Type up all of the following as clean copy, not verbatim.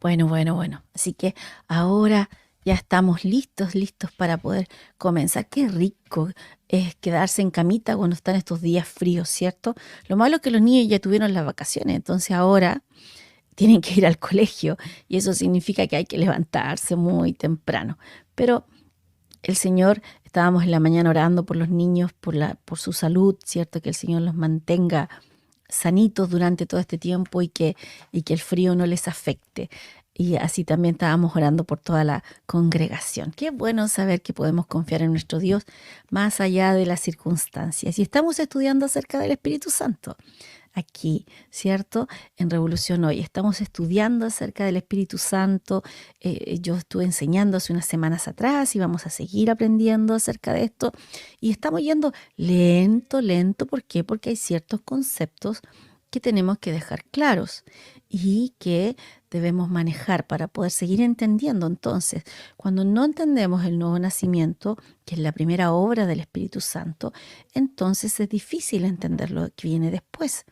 Bueno. Así que ahora ya estamos listos para poder comenzar. Qué rico es quedarse en camita cuando están estos días fríos, ¿cierto? Lo malo es que los niños ya tuvieron las vacaciones, entonces ahora tienen que ir al colegio y eso significa que hay que levantarse muy temprano. Pero el Señor, estábamos en la mañana orando por los niños, por su salud, ¿cierto? Que el Señor los mantenga sanitos durante todo este tiempo y que el frío no les afecte. Y así también estábamos orando por toda la congregación. Qué bueno saber que podemos confiar en nuestro Dios más allá de las circunstancias. Y estamos estudiando acerca del Espíritu Santo aquí, ¿cierto? En Revolución Hoy. Estamos estudiando acerca del Espíritu Santo. Yo estuve enseñando hace unas semanas atrás y vamos a seguir aprendiendo acerca de esto. Y estamos yendo lento. ¿Por qué? Porque hay ciertos conceptos que tenemos que dejar claros y que debemos manejar para poder seguir entendiendo. Entonces, cuando no entendemos el nuevo nacimiento, que es la primera obra del Espíritu Santo, entonces es difícil entender lo que viene después,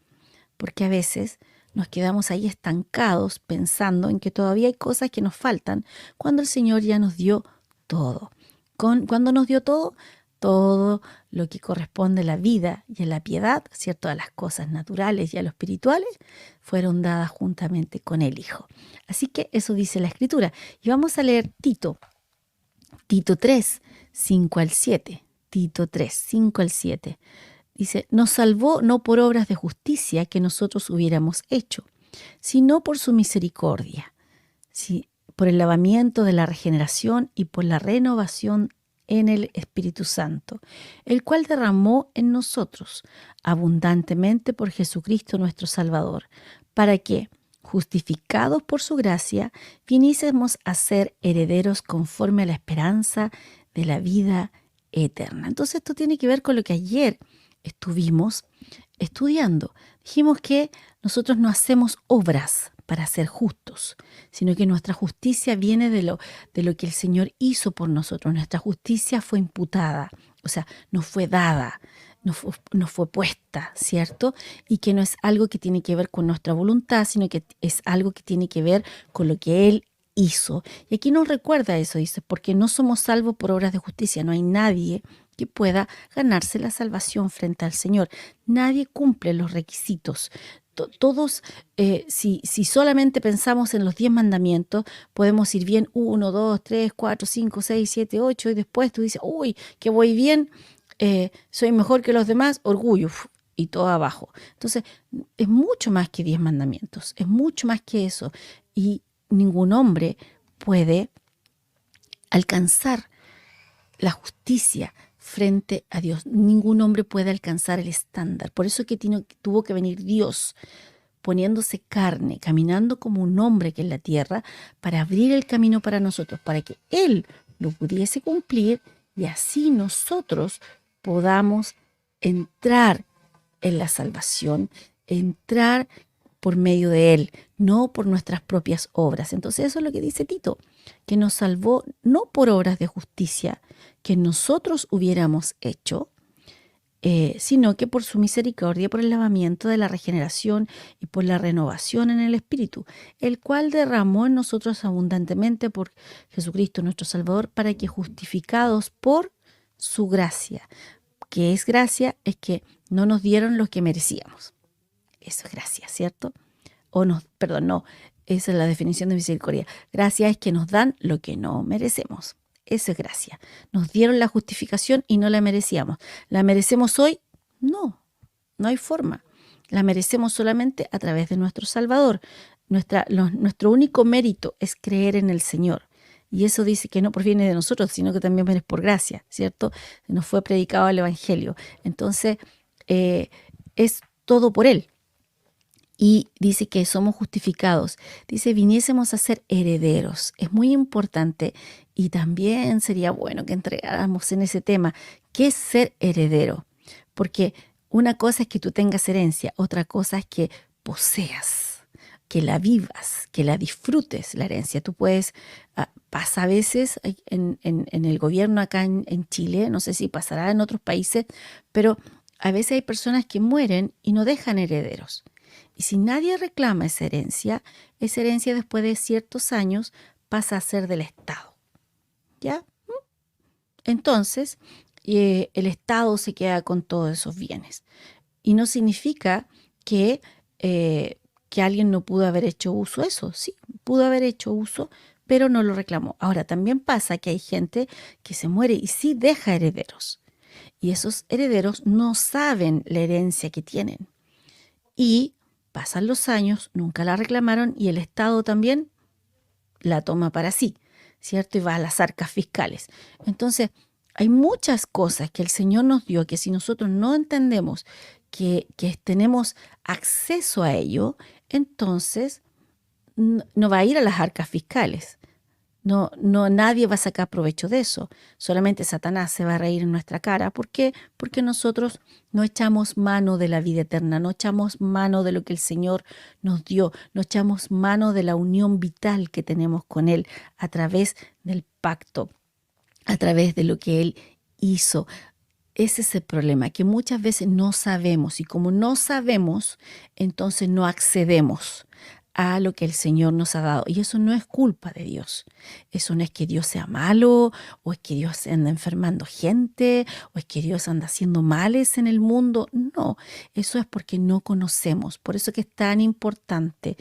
porque a veces nos quedamos ahí estancados pensando en que todavía hay cosas que nos faltan cuando el Señor ya nos dio todo. Cuando nos dio todo, todo lo que corresponde a la vida y a la piedad, ¿cierto? A las cosas naturales y a lo espirituales, fueron dadas juntamente con el Hijo. Así que eso dice la Escritura. Y vamos a leer Tito 3, 5 al 7. Tito 3, 5 al 7. Dice, nos salvó no por obras de justicia que nosotros hubiéramos hecho, sino por su misericordia, ¿sí? Por el lavamiento de la regeneración y por la renovación en el Espíritu Santo, el cual derramó en nosotros abundantemente por Jesucristo nuestro Salvador, para que, justificados por su gracia, viniésemos a ser herederos conforme a la esperanza de la vida eterna. Entonces esto tiene que ver con lo que ayer estuvimos estudiando. Dijimos que nosotros no hacemos obras para ser justos, sino que nuestra justicia viene de lo que el Señor hizo por nosotros. Nuestra justicia fue imputada, o sea, nos fue dada, nos fue puesta, ¿cierto? Y que no es algo que tiene que ver con nuestra voluntad, sino que es algo que tiene que ver con lo que Él hizo. Y aquí nos recuerda eso, dice, porque no somos salvos por obras de justicia. No hay nadie que pueda ganarse la salvación frente al Señor. Nadie cumple los requisitos. Todos, si solamente pensamos en los 10 mandamientos, podemos ir bien 1, 2, 3, 4, 5, 6, 7, 8 y después tú dices, uy, que voy bien, soy mejor que los demás, orgullo, y todo abajo. Entonces, es mucho más que 10 mandamientos, es mucho más que eso. Y ningún hombre puede alcanzar la justicia frente a Dios. Ningún hombre puede alcanzar el estándar. Por eso que tuvo que venir Dios poniéndose carne, caminando como un hombre que en la tierra, para abrir el camino para nosotros, para que Él lo pudiese cumplir y así nosotros podamos entrar en la salvación, entrar por medio de Él, no por nuestras propias obras. Entonces eso es lo que dice Tito, que nos salvó no por obras de justicia que nosotros hubiéramos hecho, sino que por su misericordia, por el lavamiento de la regeneración y por la renovación en el Espíritu, el cual derramó en nosotros abundantemente por Jesucristo nuestro Salvador, para que justificados por su gracia, que es gracia, es que no nos dieron lo que merecíamos. Eso es gracia, ¿cierto? Perdón, no, esa es la definición de misericordia. Gracia es que nos dan lo que no merecemos. Eso es gracia. Nos dieron la justificación y no la merecíamos. ¿La merecemos hoy? No, no hay forma. La merecemos solamente a través de nuestro Salvador. Nuestro único mérito es creer en el Señor. Y eso dice que no proviene de nosotros, sino que también es por gracia, ¿cierto? Nos fue predicado el Evangelio. Entonces, es todo por Él. Y dice que somos justificados. Dice, viniésemos a ser herederos. Es muy importante y también sería bueno que entregáramos en ese tema. ¿Qué es ser heredero? Porque una cosa es que tú tengas herencia, otra cosa es que poseas, que la vivas, que la disfrutes la herencia. Tú puedes, pasa a veces en el gobierno acá en Chile, no sé si pasará en otros países, pero a veces hay personas que mueren y no dejan herederos. Y si nadie reclama esa herencia después de ciertos años pasa a ser del Estado. ¿Ya? Entonces, el Estado se queda con todos esos bienes. Y no significa que, que alguien no pudo haber hecho uso de eso. Sí, pudo haber hecho uso, pero no lo reclamó. Ahora, también pasa que hay gente que se muere y sí deja herederos. Y esos herederos no saben la herencia que tienen. Y pasan los años, nunca la reclamaron y el Estado también la toma para sí, ¿cierto? Y va a las arcas fiscales. Entonces, hay muchas cosas que el Señor nos dio que si nosotros no entendemos que tenemos acceso a ello, entonces no va a ir a las arcas fiscales. No, nadie va a sacar provecho de eso. Solamente Satanás se va a reír en nuestra cara. ¿Por qué? Porque nosotros no echamos mano de la vida eterna, no echamos mano de lo que el Señor nos dio, no echamos mano de la unión vital que tenemos con Él a través del pacto, a través de lo que Él hizo. Ese es el problema, que muchas veces no sabemos y como no sabemos, entonces no accedemos a lo que el Señor nos ha dado. Y eso no es culpa de Dios. Eso no es que Dios sea malo, o es que Dios anda enfermando gente, o es que Dios anda haciendo males en el mundo. No, eso es porque no conocemos. Por eso que es tan importante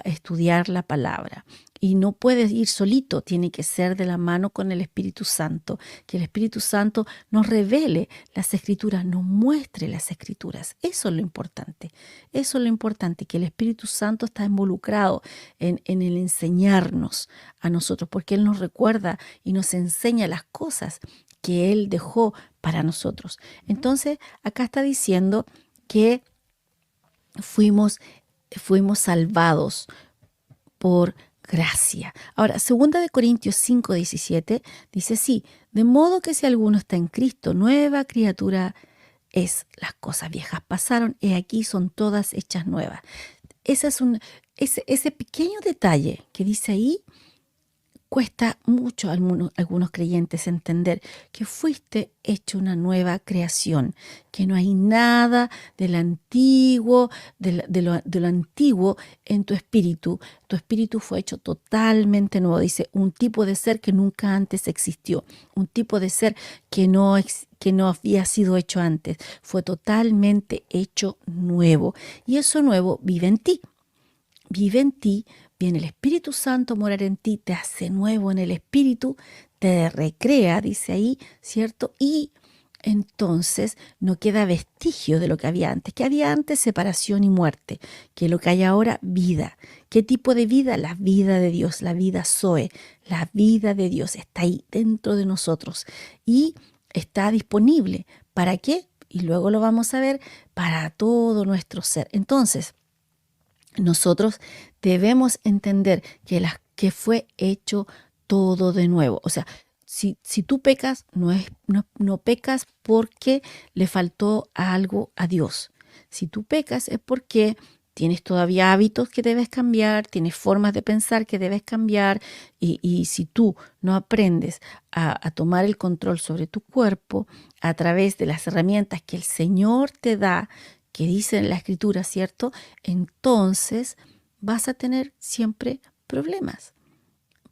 estudiar la palabra. Y no puedes ir solito, tiene que ser de la mano con el Espíritu Santo, que el Espíritu Santo nos revele las Escrituras, nos muestre las Escrituras. Eso es lo importante. Eso es lo importante, que el Espíritu Santo está involucrado en el enseñarnos a nosotros, porque Él nos recuerda y nos enseña las cosas que Él dejó para nosotros. Entonces, acá está diciendo que fuimos salvados por gracia. Ahora, 2 Corintios 5:17 dice así: de modo que si alguno está en Cristo, nueva criatura es. Las cosas viejas pasaron, y aquí son todas hechas nuevas. Ese pequeño detalle que dice ahí cuesta mucho a algunos creyentes entender que fuiste hecho una nueva creación, que no hay nada del antiguo, de lo antiguo en tu espíritu. Tu espíritu fue hecho totalmente nuevo. Dice, un tipo de ser que nunca antes existió, un tipo de ser que no había sido hecho antes. Fue totalmente hecho nuevo. Y eso nuevo vive en ti. Vive en ti, viene el Espíritu Santo a morar en ti, te hace nuevo en el Espíritu, te recrea, dice ahí, ¿cierto? Y entonces no queda vestigio de lo que había antes. ¿Qué había antes? Separación y muerte. ¿Qué es lo que hay ahora? Vida. ¿Qué tipo de vida? La vida de Dios, la vida Zoe. La vida de Dios está ahí dentro de nosotros y está disponible. ¿Para qué? Y luego lo vamos a ver, para todo nuestro ser. Entonces, nosotros debemos entender que fue hecho todo de nuevo. O sea, si tú pecas, no pecas porque le faltó algo a Dios. Si tú pecas es porque tienes todavía hábitos que debes cambiar, tienes formas de pensar que debes cambiar, y si tú no aprendes a tomar el control sobre tu cuerpo a través de las herramientas que el Señor te da, que dice en la Escritura, ¿cierto? Entonces vas a tener siempre problemas.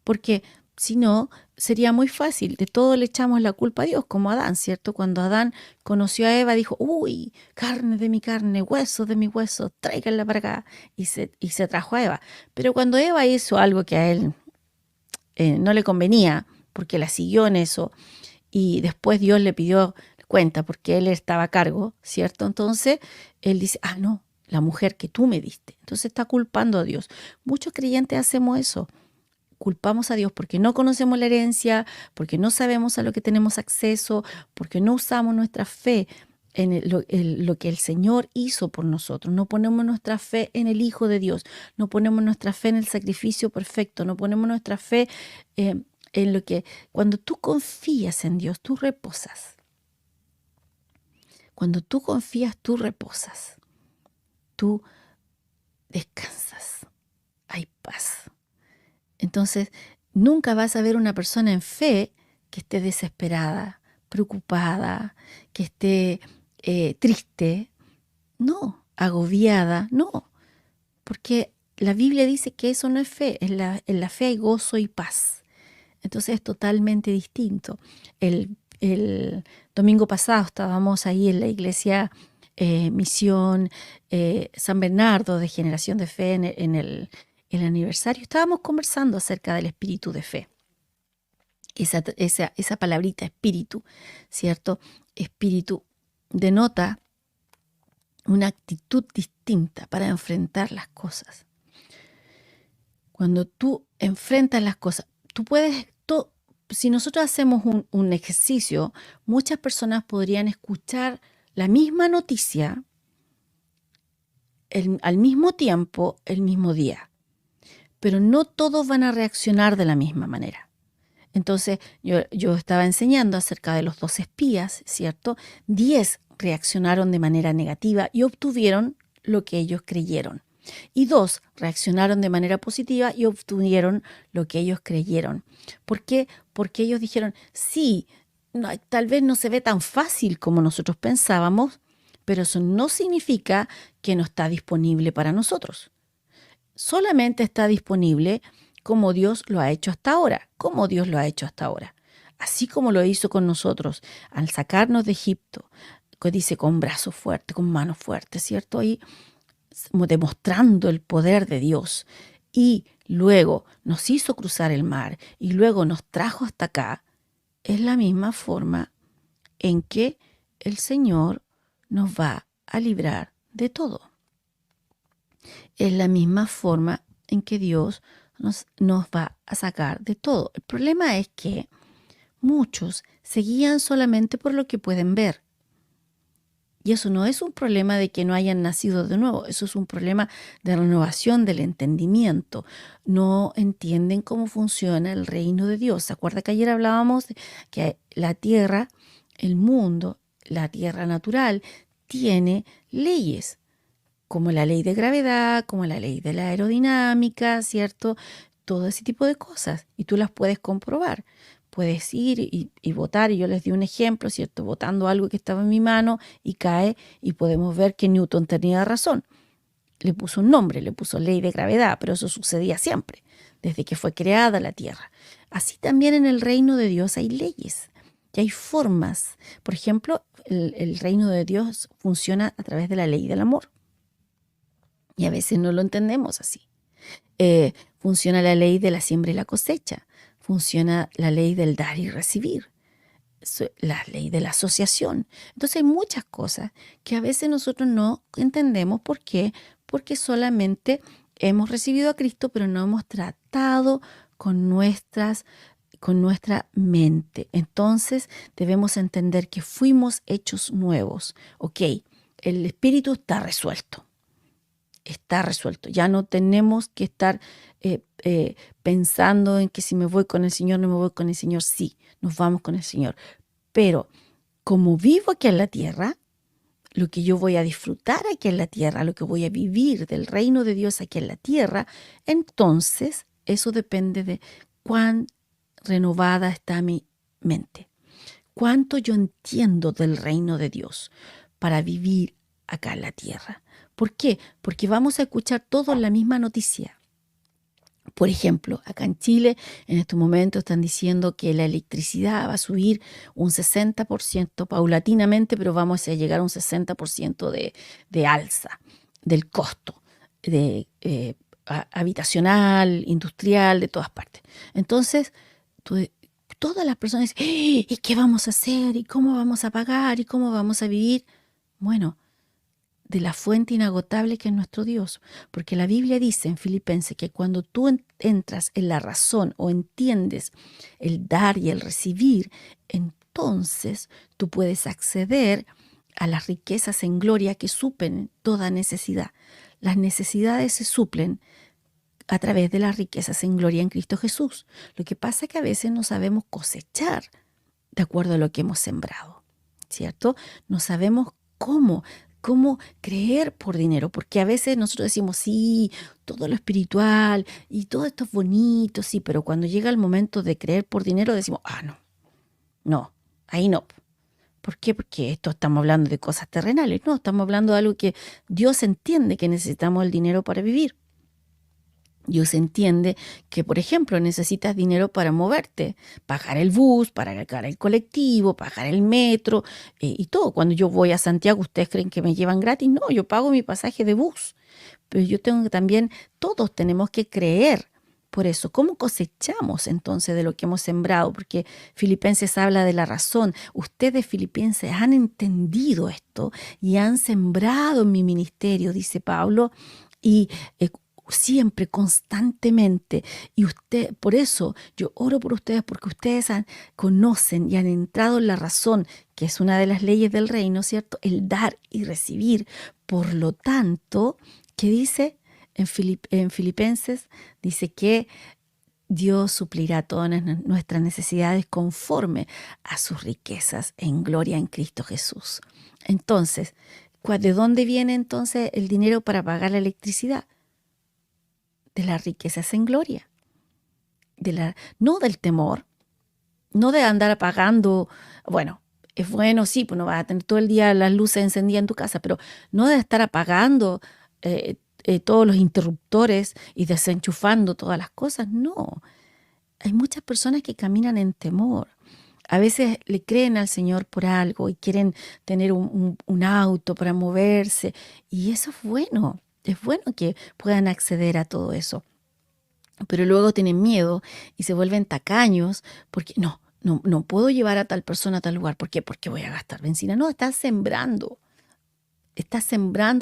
Porque si no, sería muy fácil. De todo le echamos la culpa a Dios, como Adán, ¿cierto? Cuando Adán conoció a Eva, dijo, uy, carne de mi carne, hueso de mi hueso, tráiganla para acá. Y se trajo a Eva. Pero cuando Eva hizo algo que a él no le convenía, porque la siguió en eso, y después Dios le pidió cuenta porque él estaba a cargo, ¿cierto? Entonces él dice, no, la mujer que tú me diste. Entonces está culpando a Dios. Muchos creyentes hacemos eso. Culpamos a Dios porque no conocemos la herencia, porque no sabemos a lo que tenemos acceso, porque no usamos nuestra fe en lo que el Señor hizo por nosotros. No ponemos nuestra fe en el Hijo de Dios, no ponemos nuestra fe en el sacrificio perfecto, no ponemos nuestra fe en lo que... Cuando tú confías en Dios, tú reposas. Cuando tú confías, tú reposas. Tú descansas. Hay paz. Entonces, nunca vas a ver una persona en fe que esté desesperada, preocupada, que esté triste. No, agobiada. No. Porque la Biblia dice que eso no es fe, en la fe hay gozo y paz. Entonces es totalmente distinto. El domingo pasado estábamos ahí en la iglesia Misión San Bernardo de Generación de Fe en el aniversario. Estábamos conversando acerca del espíritu de fe. Esa palabrita espíritu, ¿cierto? Espíritu denota una actitud distinta para enfrentar las cosas. Cuando tú enfrentas las cosas, tú puedes, si nosotros hacemos un ejercicio, muchas personas podrían escuchar la misma noticia al mismo tiempo, el mismo día, pero no todos van a reaccionar de la misma manera. Entonces, yo estaba enseñando acerca de los 2 espías, ¿cierto? 10 reaccionaron de manera negativa y obtuvieron lo que ellos creyeron. Y 2 reaccionaron de manera positiva y obtuvieron lo que ellos creyeron. ¿Por qué? Porque ellos dijeron, sí, no, tal vez no se ve tan fácil como nosotros pensábamos, pero eso no significa que no está disponible para nosotros. Solamente está disponible como Dios lo ha hecho hasta ahora, como Dios lo ha hecho hasta ahora. Así como lo hizo con nosotros al sacarnos de Egipto, que dice con brazos fuertes, con manos fuertes, ¿cierto? Ahí demostrando el poder de Dios. Y luego nos hizo cruzar el mar y luego nos trajo hasta acá. Es la misma forma en que el Señor nos va a librar de todo. Es la misma forma en que Dios nos va a sacar de todo. El problema es que muchos se guían solamente por lo que pueden ver. Y eso no es un problema de que no hayan nacido de nuevo, eso es un problema de renovación del entendimiento. No entienden cómo funciona el reino de Dios. ¿Se acuerda que ayer hablábamos de que la tierra, el mundo, la tierra natural, tiene leyes, como la ley de gravedad, como la ley de la aerodinámica, ¿cierto? Todo ese tipo de cosas. Y tú las puedes comprobar. Puedes ir y botar, y yo les di un ejemplo, ¿cierto? Botando algo que estaba en mi mano y cae, y podemos ver que Newton tenía razón. Le puso un nombre, le puso ley de gravedad, pero eso sucedía siempre, desde que fue creada la Tierra. Así también en el reino de Dios hay leyes y hay formas. Por ejemplo, el reino de Dios funciona a través de la ley del amor. Y a veces no lo entendemos así. Funciona la ley de la siembra y la cosecha. Funciona la ley del dar y recibir, la ley de la asociación. Entonces hay muchas cosas que a veces nosotros no entendemos. ¿Por qué? Porque solamente hemos recibido a Cristo, pero no hemos tratado con nuestra mente. Entonces debemos entender que fuimos hechos nuevos. Ok, el espíritu está resuelto. Está resuelto. Ya no tenemos que estar pensando en que si me voy con el Señor, no me voy con el Señor. Sí, nos vamos con el Señor. Pero como vivo aquí en la tierra, lo que yo voy a disfrutar aquí en la tierra, lo que voy a vivir del reino de Dios aquí en la tierra, entonces eso depende de cuán renovada está mi mente. Cuánto yo entiendo del reino de Dios para vivir acá en la tierra. ¿Por qué? Porque vamos a escuchar todos la misma noticia. Por ejemplo, acá en Chile, en estos momentos están diciendo que la electricidad va a subir un 60% paulatinamente, pero vamos a llegar a un 60% de alza del costo habitacional, industrial, de todas partes. Entonces, todas las personas dicen, ¿y qué vamos a hacer? ¿Y cómo vamos a pagar? ¿Y cómo vamos a vivir? Bueno, de la fuente inagotable que es nuestro Dios. Porque la Biblia dice en Filipenses que cuando tú entras en la razón o entiendes el dar y el recibir, entonces tú puedes acceder a las riquezas en gloria que suplen toda necesidad. Las necesidades se suplen a través de las riquezas en gloria en Cristo Jesús. Lo que pasa es que a veces no sabemos cosechar de acuerdo a lo que hemos sembrado, ¿cierto? No sabemos cómo creer por dinero, porque a veces nosotros decimos, sí, todo lo espiritual y todo esto es bonito, sí, pero cuando llega el momento de creer por dinero decimos, no, ahí no, ¿Por qué? Porque esto estamos hablando de cosas terrenales. No, estamos hablando de algo que Dios entiende que necesitamos el dinero para vivir. Dios entiende que, por ejemplo, necesitas dinero para moverte, pagar el bus, pagar el colectivo, pagar el metro y todo. Cuando yo voy a Santiago, ¿ustedes creen que me llevan gratis? No, yo pago mi pasaje de bus. Pero yo tengo que también, todos tenemos que creer. Por eso, ¿cómo cosechamos entonces de lo que hemos sembrado? Porque Filipenses habla de la razón. Ustedes, filipenses, han entendido esto y han sembrado en mi ministerio, dice Pablo, y siempre, constantemente. Y usted, por eso yo oro por ustedes, porque ustedes conocen y han entrado en la razón, que es una de las leyes del reino, ¿cierto? El dar y recibir. Por lo tanto, ¿qué dice en Filipenses? Dice que Dios suplirá todas nuestras necesidades conforme a sus riquezas en gloria en Cristo Jesús. Entonces, ¿de dónde viene entonces el dinero para pagar la electricidad? De las riquezas en gloria, no del temor, no de andar apagando. Bueno, es bueno, sí, pues no vas a tener todo el día las luces encendidas en tu casa, pero no de estar apagando todos los interruptores y desenchufando todas las cosas. No, hay muchas personas que caminan en temor. A veces le creen al Señor por algo y quieren tener un auto para moverse, y eso es bueno. Es bueno que puedan acceder a todo eso, pero luego tienen miedo y se vuelven tacaños porque no puedo llevar a tal persona a tal lugar. ¿Por qué? Porque voy a gastar benzina. No, estás sembrando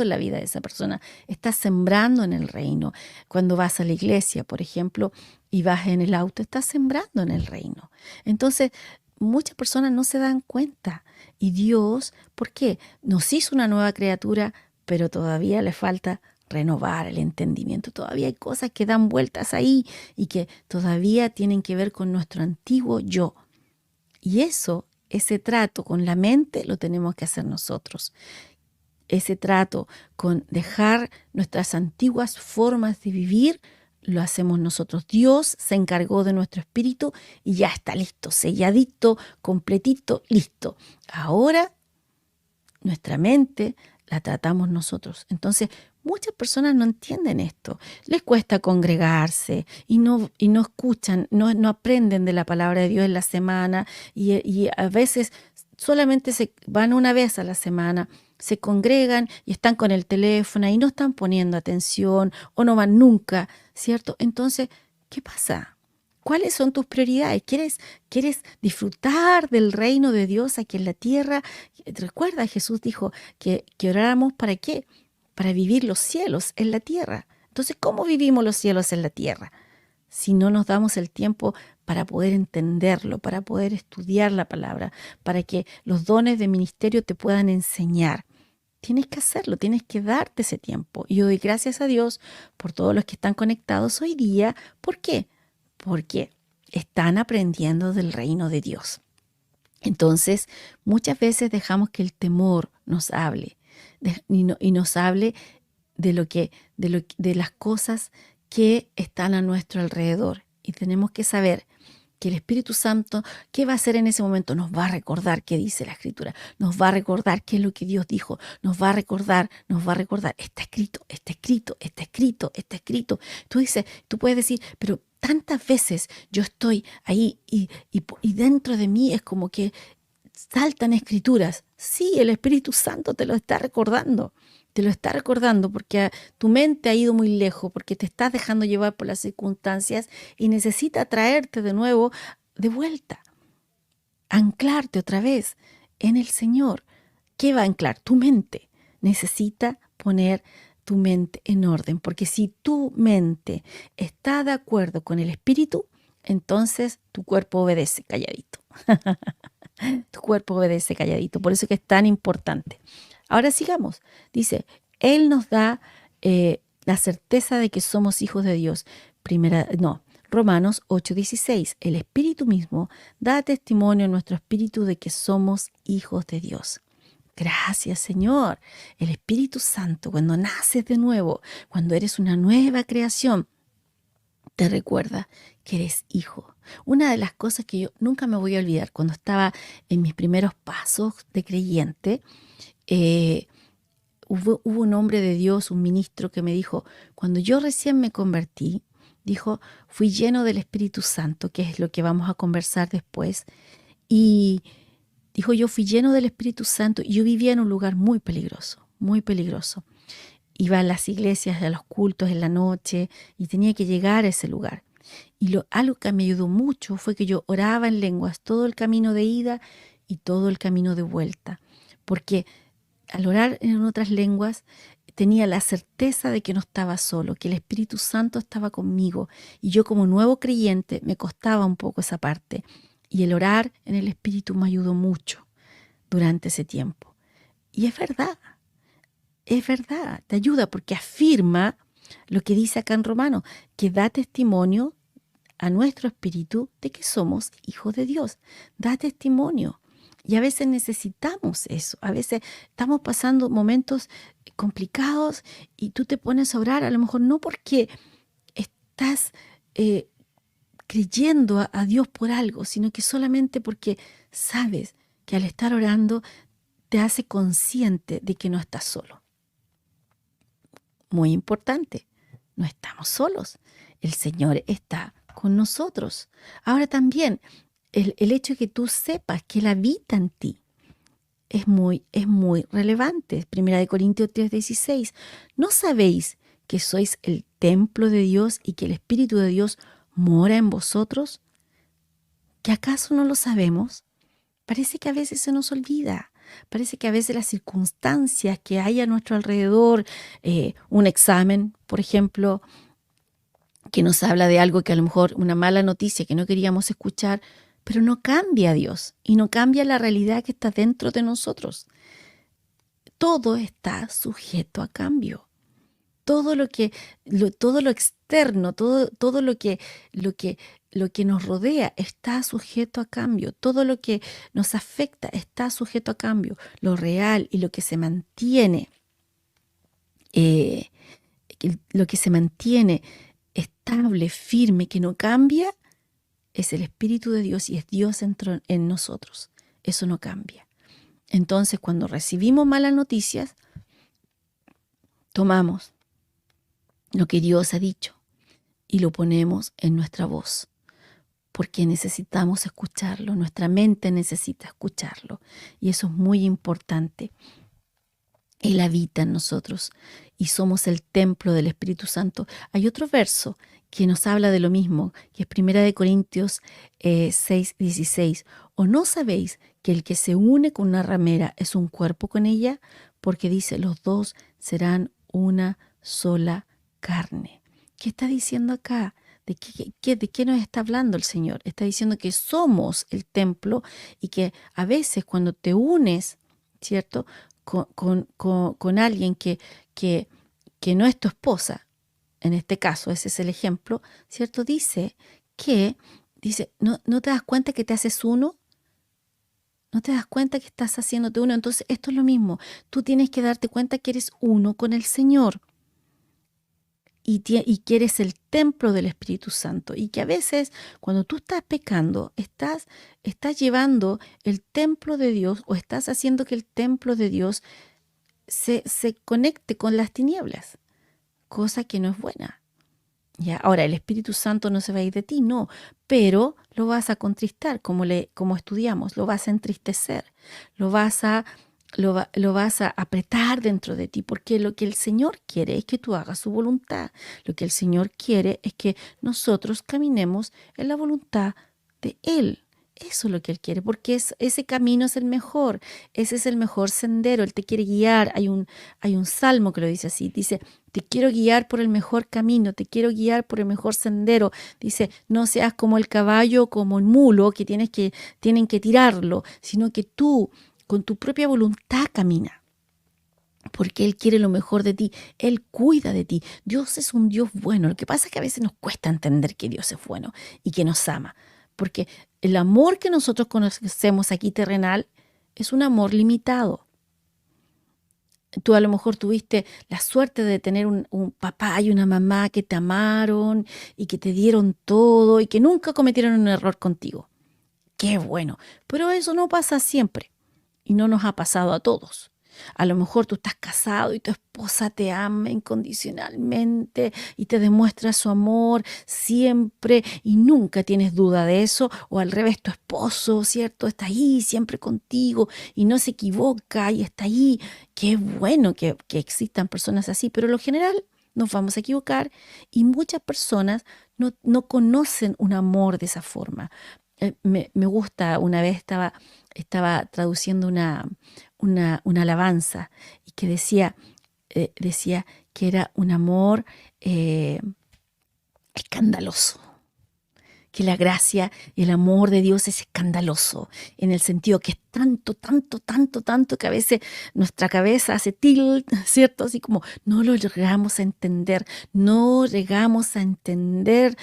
en la vida de esa persona, estás sembrando en el reino. Cuando vas a la iglesia, por ejemplo, y vas en el auto, estás sembrando en el reino. Entonces, muchas personas no se dan cuenta. Y Dios, ¿por qué? Nos hizo una nueva criatura, pero todavía le falta renovar el entendimiento. Todavía hay cosas que dan vueltas ahí y que todavía tienen que ver con nuestro antiguo yo. Y ese trato con la mente lo tenemos que hacer nosotros. Ese trato con dejar nuestras antiguas formas de vivir, lo hacemos nosotros. Dios se encargó de nuestro espíritu y ya está listo, selladito, completito, listo. Ahora nuestra mente la tratamos nosotros. Entonces, muchas personas no entienden esto. Les cuesta congregarse y no escuchan, no aprenden de la palabra de Dios en la semana y a veces solamente se van una vez a la semana, se congregan y están con el teléfono y no están poniendo atención o no van nunca, ¿cierto? Entonces, ¿qué pasa? ¿Cuáles son tus prioridades? ¿Quieres disfrutar del reino de Dios aquí en la tierra? Recuerda, Jesús dijo que oráramos ¿para qué? Para vivir los cielos en la tierra. Entonces, ¿cómo vivimos los cielos en la tierra? Si no nos damos el tiempo para poder entenderlo, para poder estudiar la palabra, para que los dones de ministerio te puedan enseñar. Tienes que hacerlo, tienes que darte ese tiempo. Y yo doy gracias a Dios por todos los que están conectados hoy día. ¿Por qué? Porque están aprendiendo del reino de Dios. Entonces, muchas veces dejamos que el temor nos hable y nos hable de las cosas que están a nuestro alrededor. Y tenemos que saber que el Espíritu Santo, ¿qué va a hacer en ese momento? Nos va a recordar qué dice la Escritura, nos va a recordar qué es lo que Dios dijo, nos va a recordar, está escrito, está escrito, está escrito, está escrito. Tú puedes decir, pero tantas veces yo estoy ahí y dentro de mí es como que saltan escrituras. Sí, el Espíritu Santo te lo está recordando. Te lo está recordando porque tu mente ha ido muy lejos, porque te estás dejando llevar por las circunstancias y necesita traerte de nuevo, de vuelta. Anclarte otra vez en el Señor. ¿Qué va a anclar? Tu mente. Necesita poner tu mente en orden, porque si tu mente está de acuerdo con el Espíritu, entonces tu cuerpo obedece calladito. Tu cuerpo obedece calladito. Por eso que es tan importante. Ahora sigamos. Dice, Él nos da la certeza de que somos hijos de Dios. Romanos 8:16. El Espíritu mismo da testimonio a nuestro espíritu de que somos hijos de Dios. Gracias, Señor. El Espíritu Santo, cuando naces de nuevo, cuando eres una nueva creación, te recuerda que eres hijo. Una de las cosas que yo nunca me voy a olvidar, cuando estaba en mis primeros pasos de creyente, eh, hubo un hombre de Dios, un ministro que me dijo, cuando yo recién me convertí, dijo, fui lleno del Espíritu Santo, que es lo que vamos a conversar después, y dijo, yo fui lleno del Espíritu Santo y yo vivía en un lugar muy peligroso, muy peligroso. Iba a las iglesias, a los cultos en la noche y tenía que llegar a ese lugar. Y algo que me ayudó mucho fue que yo oraba en lenguas todo el camino de ida y todo el camino de vuelta. Porque al orar en otras lenguas tenía la certeza de que no estaba solo, que el Espíritu Santo estaba conmigo. Y yo como nuevo creyente me costaba un poco esa parte. Y el orar en el Espíritu me ayudó mucho durante ese tiempo. Y es verdad, te ayuda porque afirma lo que dice acá en Romano, que da testimonio a nuestro espíritu de que somos hijos de Dios. Da testimonio. Y a veces necesitamos eso. A veces estamos pasando momentos complicados y tú te pones a orar, a lo mejor no porque estás creyendo a Dios por algo, sino que solamente porque sabes que al estar orando te hace consciente de que no estás solo. Muy importante, no estamos solos. El Señor está con nosotros. Ahora también, el hecho de que tú sepas que Él habita en ti es muy relevante. Primera de Corintios 3:16. ¿No sabéis que sois el templo de Dios y que el Espíritu de Dios mora en vosotros? ¿Que acaso no lo sabemos? Parece que a veces se nos olvida. Parece que a veces las circunstancias que hay a nuestro alrededor, un examen, por ejemplo, que nos habla de algo que a lo mejor una mala noticia que no queríamos escuchar, pero no cambia a Dios y no cambia la realidad que está dentro de nosotros. Todo está sujeto a cambio. Todo todo lo externo, todo lo que nos rodea está sujeto a cambio. Todo lo que nos afecta está sujeto a cambio. Lo real y lo que se mantiene, eh, lo que se mantiene estable, firme, que no cambia, es el Espíritu de Dios y es Dios en nosotros. Eso no cambia. Entonces, cuando recibimos malas noticias, tomamos lo que Dios ha dicho y lo ponemos en nuestra voz, porque necesitamos escucharlo, nuestra mente necesita escucharlo y eso es muy importante. Él habita en nosotros y somos el templo del Espíritu Santo. Hay otro verso que nos habla de lo mismo, que es Primera de Corintios 6:16. ¿O no sabéis que el que se une con una ramera es un cuerpo con ella? Porque dice, los dos serán una sola carne. ¿Qué está diciendo acá? ¿De qué nos está hablando el Señor? Está diciendo que somos el templo y que a veces cuando te unes, ¿cierto?, con alguien que no es tu esposa, en este caso, ese es el ejemplo, ¿cierto? Dice, ¿no te das cuenta que te haces uno? ¿No te das cuenta que estás haciéndote uno? Entonces, esto es lo mismo. Tú tienes que darte cuenta que eres uno con el Señor y que eres el templo del Espíritu Santo. Y que a veces, cuando tú estás pecando, estás llevando el templo de Dios o estás haciendo que el templo de Dios se conecte con las tinieblas, cosa que no es buena. Ya, ahora, el Espíritu Santo no se va a ir de ti, no, pero lo vas a contristar, como estudiamos, lo vas a entristecer, lo vas a apretar dentro de ti, porque lo que el Señor quiere es que tú hagas su voluntad. Lo que el Señor quiere es que nosotros caminemos en la voluntad de Él. Eso es lo que Él quiere, porque ese camino es el mejor, ese es el mejor sendero, Él te quiere guiar. Hay un salmo que lo dice así, dice, te quiero guiar por el mejor camino, te quiero guiar por el mejor sendero. Dice, no seas como el caballo o como el mulo que tienen que tirarlo, sino que tú con tu propia voluntad camina. Porque Él quiere lo mejor de ti, Él cuida de ti. Dios es un Dios bueno. Lo que pasa es que a veces nos cuesta entender que Dios es bueno y que nos ama. Porque el amor que nosotros conocemos aquí terrenal es un amor limitado. Tú a lo mejor tuviste la suerte de tener un papá y una mamá que te amaron y que te dieron todo y que nunca cometieron un error contigo. Qué bueno, pero eso no pasa siempre y no nos ha pasado a todos. A lo mejor tú estás casado y tu esposa te ama incondicionalmente y te demuestra su amor siempre y nunca tienes duda de eso. O al revés, tu esposo, ¿cierto? Está ahí siempre contigo y no se equivoca y está ahí. Qué bueno que existan personas así, pero en lo general nos vamos a equivocar y muchas personas no conocen un amor de esa forma. Me gusta, una vez estaba traduciendo una alabanza y que decía que era un amor eh, escandaloso, que la gracia y el amor de Dios es escandaloso, en el sentido que es tanto, tanto, tanto, tanto que a veces nuestra cabeza hace tilt, ¿cierto? Así como no lo llegamos a entender, no llegamos a entender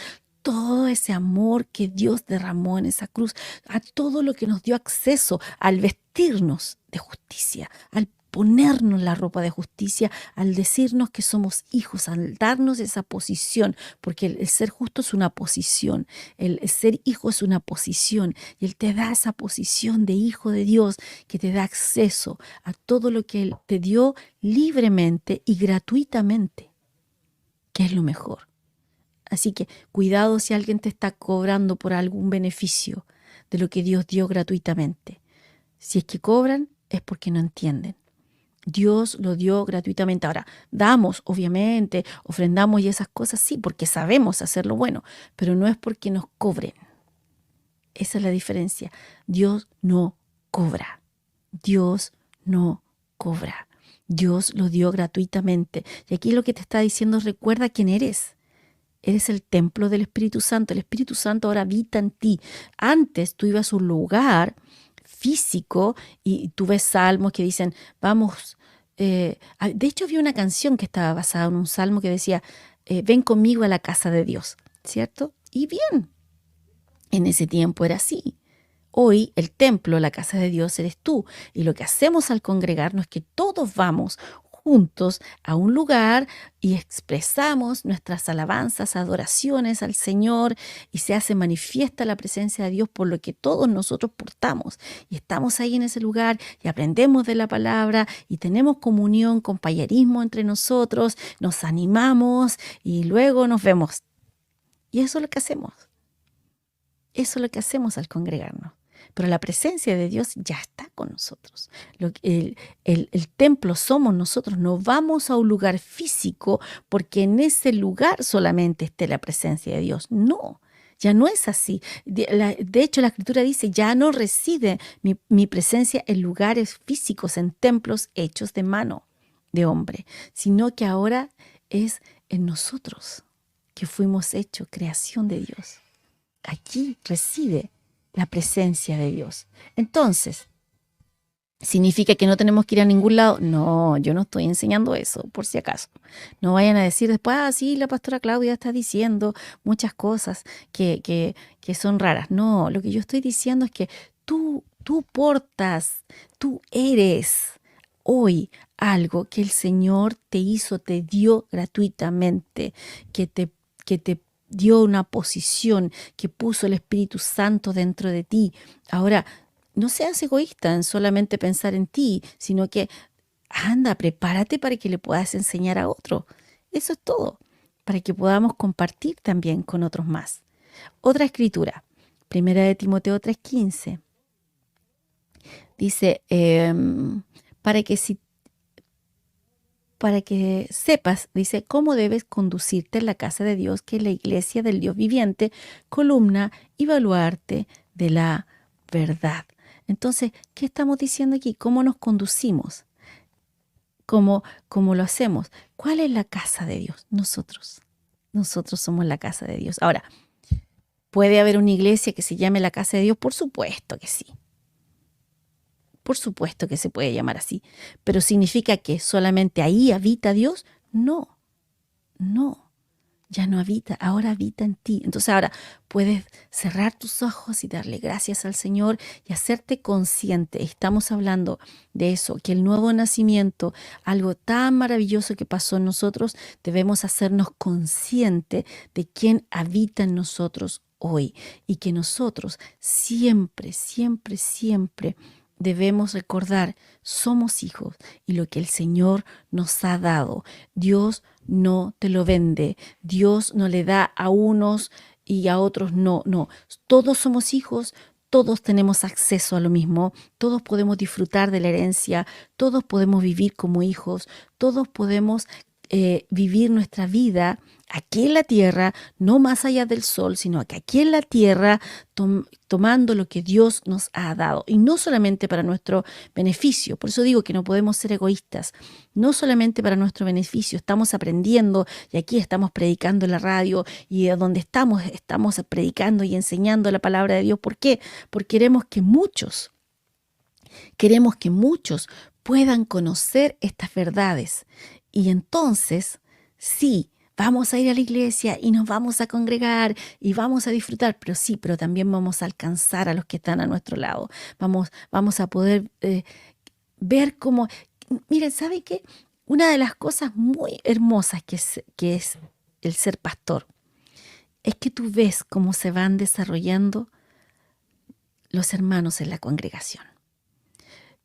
todo ese amor que Dios derramó en esa cruz, a todo lo que nos dio acceso al vestirnos de justicia, al ponernos la ropa de justicia, al decirnos que somos hijos, al darnos esa posición, porque el ser justo es una posición, el ser hijo es una posición, y Él te da esa posición de hijo de Dios que te da acceso a todo lo que Él te dio libremente y gratuitamente, que es lo mejor. Así que cuidado si alguien te está cobrando por algún beneficio de lo que Dios dio gratuitamente. Si es que cobran, es porque no entienden. Dios lo dio gratuitamente. Ahora, damos, obviamente, ofrendamos y esas cosas, sí, porque sabemos hacer lo bueno, pero no es porque nos cobren. Esa es la diferencia. Dios no cobra. Dios no cobra. Dios lo dio gratuitamente. Y aquí lo que te está diciendo, recuerda quién eres. Eres el templo del Espíritu Santo. El Espíritu Santo ahora habita en ti. Antes tú ibas a un lugar físico y tú ves salmos que dicen, vamos. De hecho, había una canción que estaba basada en un salmo que decía, ven conmigo a la casa de Dios, ¿cierto? Y bien, en ese tiempo era así. Hoy el templo, la casa de Dios, eres tú. Y lo que hacemos al congregarnos es que todos vamos juntos a un lugar y expresamos nuestras alabanzas, adoraciones al Señor y se hace manifiesta la presencia de Dios por lo que todos nosotros portamos. Y estamos ahí en ese lugar y aprendemos de la palabra y tenemos comunión, compañerismo entre nosotros, nos animamos y luego nos vemos. Y eso es lo que hacemos. Eso es lo que hacemos al congregarnos. Pero la presencia de Dios ya está con nosotros. El templo somos nosotros. No vamos a un lugar físico porque en ese lugar solamente esté la presencia de Dios. No, ya no es así. De hecho, la Escritura dice, ya no reside mi presencia en lugares físicos, en templos hechos de mano de hombre, sino que ahora es en nosotros que fuimos hechos creación de Dios. Aquí reside la presencia de Dios. Entonces, ¿significa que no tenemos que ir a ningún lado? No, yo no estoy enseñando eso, por si acaso. No vayan a decir después, sí, la pastora Claudia está diciendo muchas cosas que son raras. No, lo que yo estoy diciendo es que tú portas, tú eres hoy algo que el Señor te hizo, te dio gratuitamente, que te dio una posición, que puso el Espíritu Santo dentro de ti. Ahora, no seas egoísta en solamente pensar en ti, sino que anda, prepárate para que le puedas enseñar a otro. Eso es todo, para que podamos compartir también con otros más. Otra escritura, Primera de Timoteo 3:15, dice, para que sepas, dice, cómo debes conducirte en la casa de Dios, que es la iglesia del Dios viviente, columna y baluarte de la verdad. Entonces, ¿qué estamos diciendo aquí? ¿Cómo nos conducimos? ¿Cómo lo hacemos? ¿Cuál es la casa de Dios? Nosotros. Nosotros somos la casa de Dios. Ahora, ¿puede haber una iglesia que se llame la casa de Dios? Por supuesto que sí. Por supuesto que se puede llamar así, pero ¿significa que solamente ahí habita Dios? No, no. ya no habita, ahora habita en ti. Entonces ahora puedes cerrar tus ojos y darle gracias al Señor y hacerte consciente. Estamos hablando de eso, que el nuevo nacimiento, algo tan maravilloso que pasó en nosotros, debemos hacernos consciente de quién habita en nosotros hoy y que nosotros siempre, siempre, siempre debemos recordar, somos hijos y lo que el Señor nos ha dado. Dios no te lo vende. Dios no le da a unos y a otros no, no. Todos somos hijos, todos tenemos acceso a lo mismo, todos podemos disfrutar de la herencia, todos podemos vivir como hijos, todos podemos vivir nuestra vida aquí en la tierra, no más allá del sol, sino que aquí en la tierra, tomando lo que Dios nos ha dado. Y no solamente para nuestro beneficio, por eso digo que no podemos ser egoístas, no solamente para nuestro beneficio, estamos aprendiendo y aquí estamos predicando en la radio y donde estamos predicando y enseñando la palabra de Dios. ¿Por qué? Porque queremos que muchos puedan conocer estas verdades. Y entonces, sí, vamos a ir a la iglesia y nos vamos a congregar y vamos a disfrutar, pero sí, pero también vamos a alcanzar a los que están a nuestro lado. Vamos a poder ver cómo... Miren, ¿sabe qué? Una de las cosas muy hermosas que es el ser pastor es que tú ves cómo se van desarrollando los hermanos en la congregación.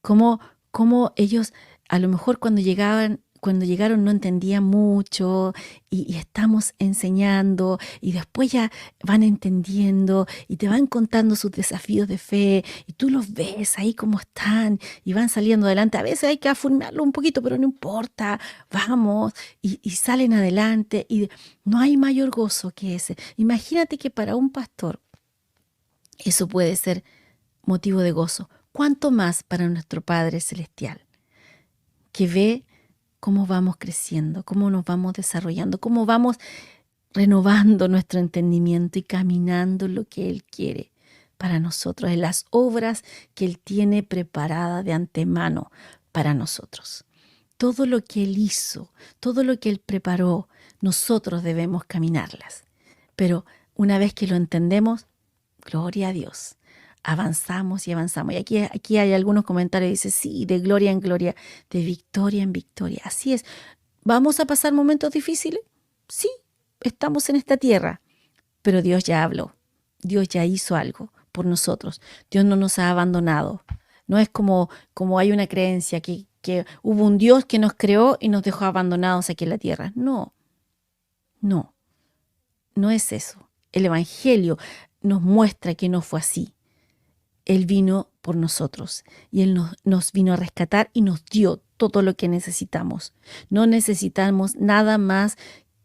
Cómo ellos, a lo mejor cuando llegaron no entendían mucho y estamos enseñando y después ya van entendiendo y te van contando sus desafíos de fe y tú los ves ahí como están y van saliendo adelante. A veces hay que afirmarlo un poquito, pero no importa, vamos y salen adelante y no hay mayor gozo que ese. Imagínate que para un pastor eso puede ser motivo de gozo. ¿Cuánto más para nuestro Padre Celestial, que ve cómo vamos creciendo, cómo nos vamos desarrollando, cómo vamos renovando nuestro entendimiento y caminando en lo que Él quiere para nosotros, en las obras que Él tiene preparadas de antemano para nosotros? Todo lo que Él hizo, todo lo que Él preparó, nosotros debemos caminarlas. Pero una vez que lo entendemos, gloria a Dios. Avanzamos y avanzamos. Y aquí hay algunos comentarios, dice, sí, de gloria en gloria, de victoria en victoria. Así es. ¿Vamos a pasar momentos difíciles? Sí, estamos en esta tierra, pero Dios ya habló. Dios ya hizo algo por nosotros. Dios no nos ha abandonado. No es como hay una creencia que hubo un Dios que nos creó y nos dejó abandonados aquí en la tierra. No, no, no es eso. El Evangelio nos muestra que no fue así. Él vino por nosotros y Él nos vino a rescatar y nos dio todo lo que necesitamos. No necesitamos nada más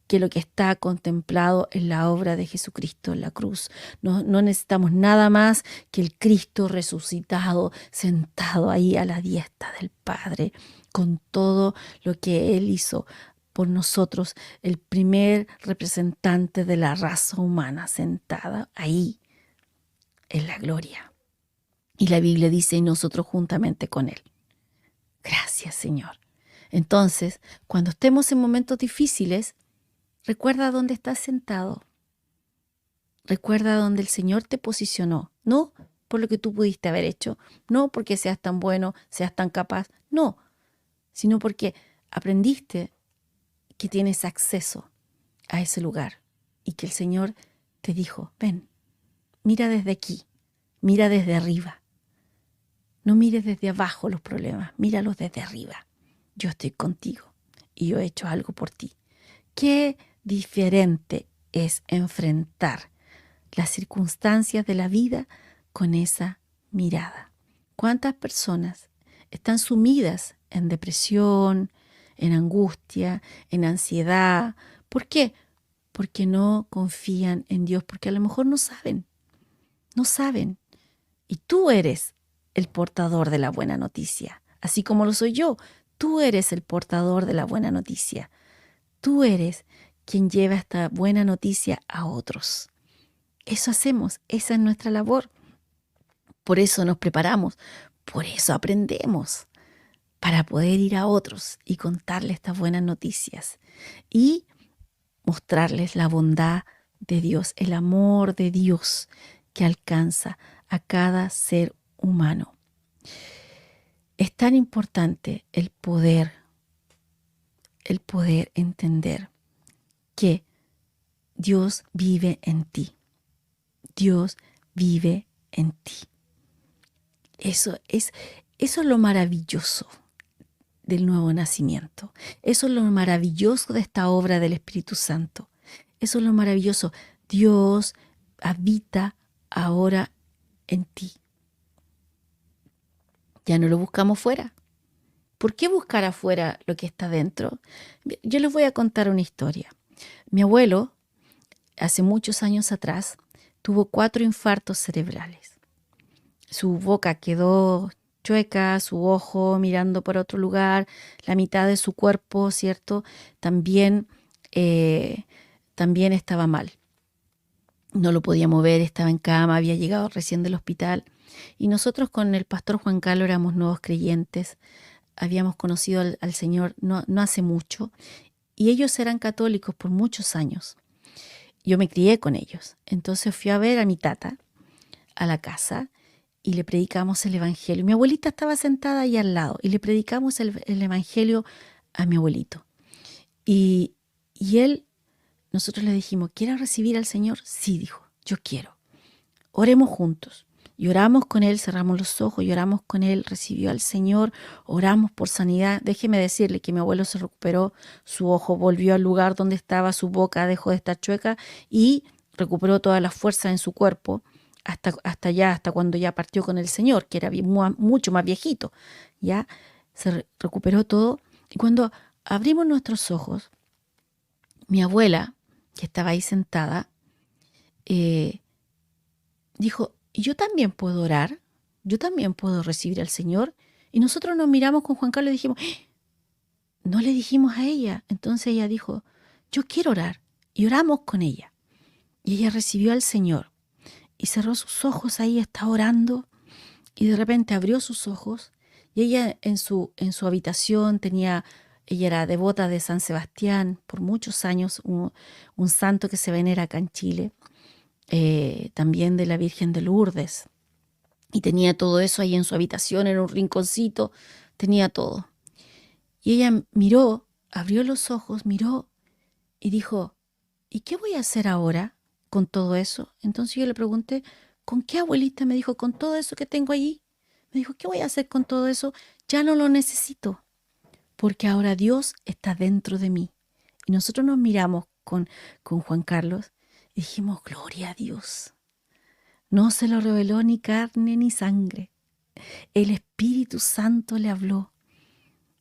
que lo que está contemplado en la obra de Jesucristo en la cruz. No necesitamos nada más que el Cristo resucitado, sentado ahí a la diestra del Padre, con todo lo que Él hizo por nosotros, el primer representante de la raza humana sentada ahí en la gloria. Y la Biblia dice, y nosotros juntamente con Él. Gracias, Señor. Entonces, cuando estemos en momentos difíciles, recuerda dónde estás sentado. Recuerda dónde el Señor te posicionó. No por lo que tú pudiste haber hecho, no porque seas tan bueno, seas tan capaz, no, sino porque aprendiste que tienes acceso a ese lugar y que el Señor te dijo, ven, mira desde aquí, mira desde arriba. No mires desde abajo los problemas, míralos desde arriba. Yo estoy contigo y yo he hecho algo por ti. Qué diferente es enfrentar las circunstancias de la vida con esa mirada. ¿Cuántas personas están sumidas en depresión, en angustia, en ansiedad? ¿Por qué? Porque no confían en Dios, porque a lo mejor no saben. Y tú eres el portador de la buena noticia, así como lo soy yo. Tú eres el portador de la buena noticia. Tú eres quien lleva esta buena noticia a otros. Eso hacemos, esa es nuestra labor. Por eso nos preparamos, por eso aprendemos, para poder ir a otros y contarles estas buenas noticias. Y mostrarles la bondad de Dios, el amor de Dios que alcanza a cada ser humano. Es tan importante el poder entender que Dios vive en ti. Dios vive en ti. Eso es lo maravilloso del nuevo nacimiento. Eso es lo maravilloso de esta obra del Espíritu Santo. Eso es lo maravilloso. Dios habita ahora en ti. Ya no lo buscamos fuera. ¿Por qué buscar afuera lo que está dentro? Yo les voy a contar una historia. Mi abuelo, hace muchos años atrás, tuvo 4 infartos cerebrales. Su boca quedó chueca, su ojo mirando por otro lugar, la mitad de su cuerpo, ¿cierto? También estaba mal. No lo podía mover, estaba en cama, había llegado recién del hospital. Y nosotros con el pastor Juan Carlos éramos nuevos creyentes. Habíamos conocido al Señor no hace mucho. Y ellos eran católicos por muchos años. Yo me crié con ellos. Entonces fui a ver a mi tata a la casa y le predicamos el Evangelio. Mi abuelita estaba sentada ahí al lado y le predicamos el Evangelio a mi abuelito. Y nosotros le dijimos, ¿quieres recibir al Señor? Sí, dijo, yo quiero. Oremos juntos. Y oramos con él, cerramos los ojos y oramos con él, recibió al Señor, oramos por sanidad. Déjeme decirle que mi abuelo se recuperó, su ojo volvió al lugar donde estaba, su boca dejó de estar chueca y recuperó toda la fuerza en su cuerpo hasta cuando ya partió con el Señor, que era mucho más viejito. Ya se recuperó todo. Y cuando abrimos nuestros ojos, mi abuela, que estaba ahí sentada, dijo, ¿y yo también puedo orar? ¿Yo también puedo recibir al Señor? Y nosotros nos miramos con Juan Carlos y dijimos, no le dijimos a ella. Entonces ella dijo, yo quiero orar. Y oramos con ella. Y ella recibió al Señor. Y cerró sus ojos ahí, estaba orando. Y de repente abrió sus ojos. Y ella en su habitación ella era devota de San Sebastián por muchos años, un santo que se venera acá en Chile. También de la Virgen de Lourdes. Y tenía todo eso ahí en su habitación, en un rinconcito, tenía todo. Y ella miró, abrió los ojos, miró y dijo, ¿y qué voy a hacer ahora con todo eso? Entonces yo le pregunté, ¿con qué, abuelita? Me dijo, con todo eso que tengo allí. Me dijo, ¿qué voy a hacer con todo eso? Ya no lo necesito, porque ahora Dios está dentro de mí. Y nosotros nos miramos con Juan Carlos y dijimos, gloria a Dios. No se lo reveló ni carne ni sangre. El Espíritu Santo le habló.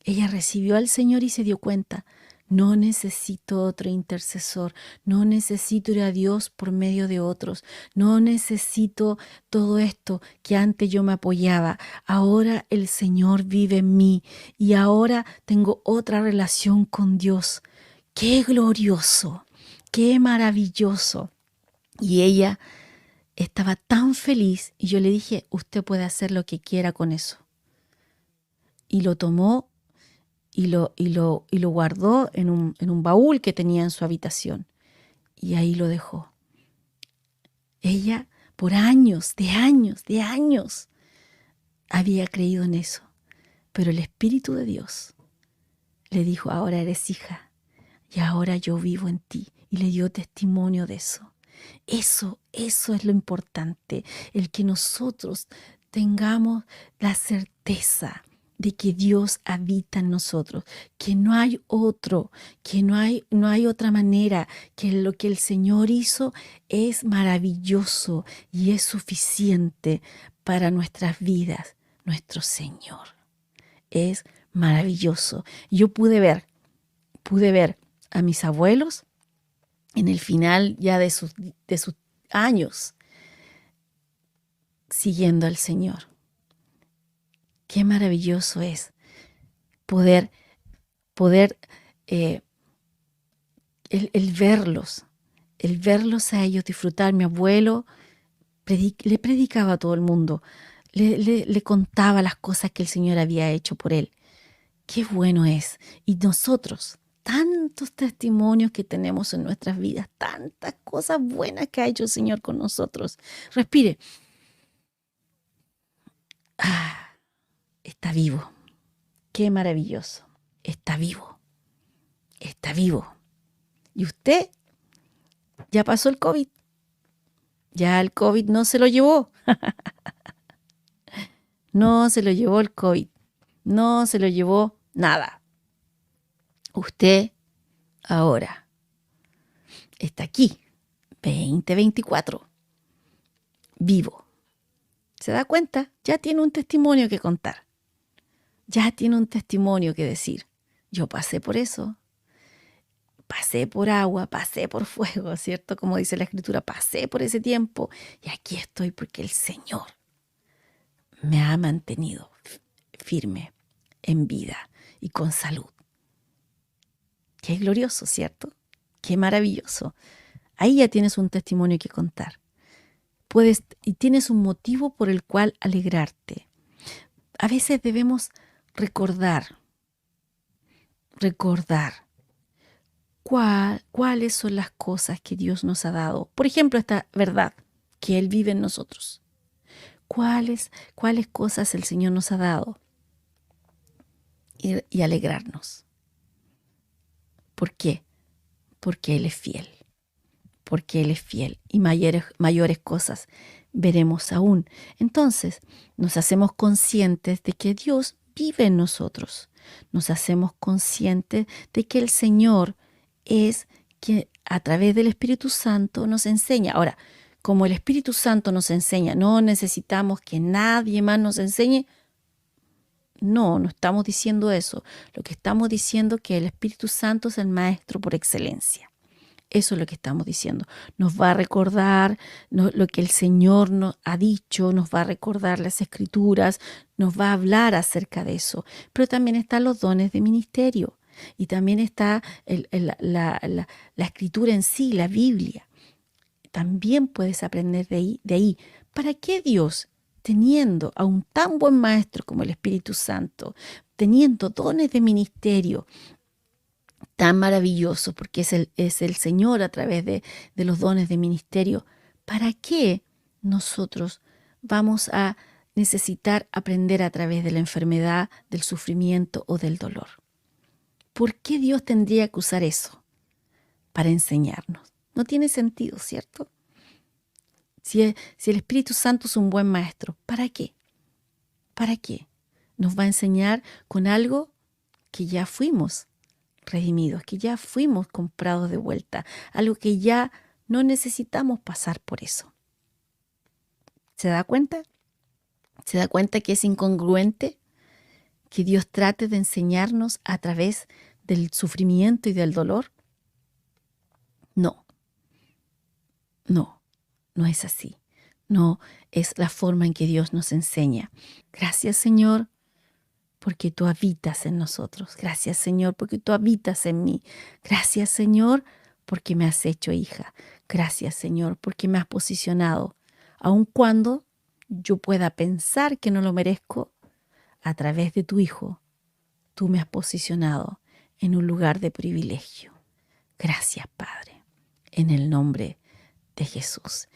Ella recibió al Señor y se dio cuenta, no necesito otro intercesor, no necesito ir a Dios por medio de otros, no necesito todo esto que antes yo me apoyaba. Ahora el Señor vive en mí y ahora tengo otra relación con Dios. ¡Qué glorioso! ¡Qué maravilloso! Y ella estaba tan feliz y yo le dije, usted puede hacer lo que quiera con eso. Y lo tomó y lo guardó en un baúl que tenía en su habitación. Y ahí lo dejó. Ella por años, de años, había creído en eso. Pero el Espíritu de Dios le dijo, ahora eres hija y ahora yo vivo en ti. Y le dio testimonio de eso. Eso es lo importante, el que nosotros tengamos la certeza de que Dios habita en nosotros, que no hay otro, que no hay otra manera, que lo que el Señor hizo es maravilloso y es suficiente para nuestras vidas. Nuestro Señor es maravilloso. Yo pude ver a mis abuelos en el final ya de sus años siguiendo al Señor. Qué maravilloso es poder el verlos a ellos disfrutar. Mi abuelo le predicaba a todo el mundo, le contaba las cosas que el Señor había hecho por él. Qué bueno es. Y nosotros tantos testimonios que tenemos en nuestras vidas, tantas cosas buenas que ha hecho el Señor con nosotros. Respire. Está vivo. Qué maravilloso. Está vivo. Está vivo. ¿Y usted? Ya pasó el COVID. Ya el COVID no se lo llevó. No se lo llevó el COVID. No se lo llevó nada. Usted ahora está aquí, 2024, vivo. ¿Se da cuenta? Ya tiene un testimonio que contar. Ya tiene un testimonio que decir. Yo pasé por eso. Pasé por agua, pasé por fuego, ¿cierto? Como dice la Escritura, pasé por ese tiempo y aquí estoy porque el Señor me ha mantenido firme, en vida y con salud. Qué glorioso, ¿cierto? Qué maravilloso. Ahí ya tienes un testimonio que contar. Y tienes un motivo por el cual alegrarte. A veces debemos recordar cuáles son las cosas que Dios nos ha dado. Por ejemplo, esta verdad, que Él vive en nosotros. ¿Cuáles cosas el Señor nos ha dado? Y alegrarnos. ¿Por qué? Porque Él es fiel. Porque Él es fiel. Y mayores cosas veremos aún. Entonces, nos hacemos conscientes de que Dios vive en nosotros. Nos hacemos conscientes de que el Señor es quien a través del Espíritu Santo nos enseña. Ahora, como el Espíritu Santo nos enseña, no necesitamos que nadie más nos enseñe. No estamos diciendo eso. Lo que estamos diciendo es que el Espíritu Santo es el Maestro por excelencia. Eso es lo que estamos diciendo. Nos va a recordar lo que el Señor nos ha dicho, nos va a recordar las Escrituras, nos va a hablar acerca de eso. Pero también están los dones de ministerio y también está la Escritura en sí, la Biblia. También puedes aprender de ahí. ¿Para qué Dios, teniendo a un tan buen maestro como el Espíritu Santo, teniendo dones de ministerio tan maravilloso, porque es el Señor a través de los dones de ministerio, ¿para qué nosotros vamos a necesitar aprender a través de la enfermedad, del sufrimiento o del dolor? ¿Por qué Dios tendría que usar eso para enseñarnos? No tiene sentido, ¿cierto? Si el Espíritu Santo es un buen maestro, ¿para qué? ¿Para qué? Nos va a enseñar con algo que ya fuimos redimidos, que ya fuimos comprados de vuelta, algo que ya no necesitamos pasar por eso. ¿Se da cuenta? ¿Se da cuenta que es incongruente que Dios trate de enseñarnos a través del sufrimiento y del dolor? No es así. No es la forma en que Dios nos enseña. Gracias, Señor, porque tú habitas en nosotros. Gracias, Señor, porque tú habitas en mí. Gracias, Señor, porque me has hecho hija. Gracias, Señor, porque me has posicionado. Aun cuando yo pueda pensar que no lo merezco, a través de tu Hijo, tú me has posicionado en un lugar de privilegio. Gracias, Padre, en el nombre de Jesús.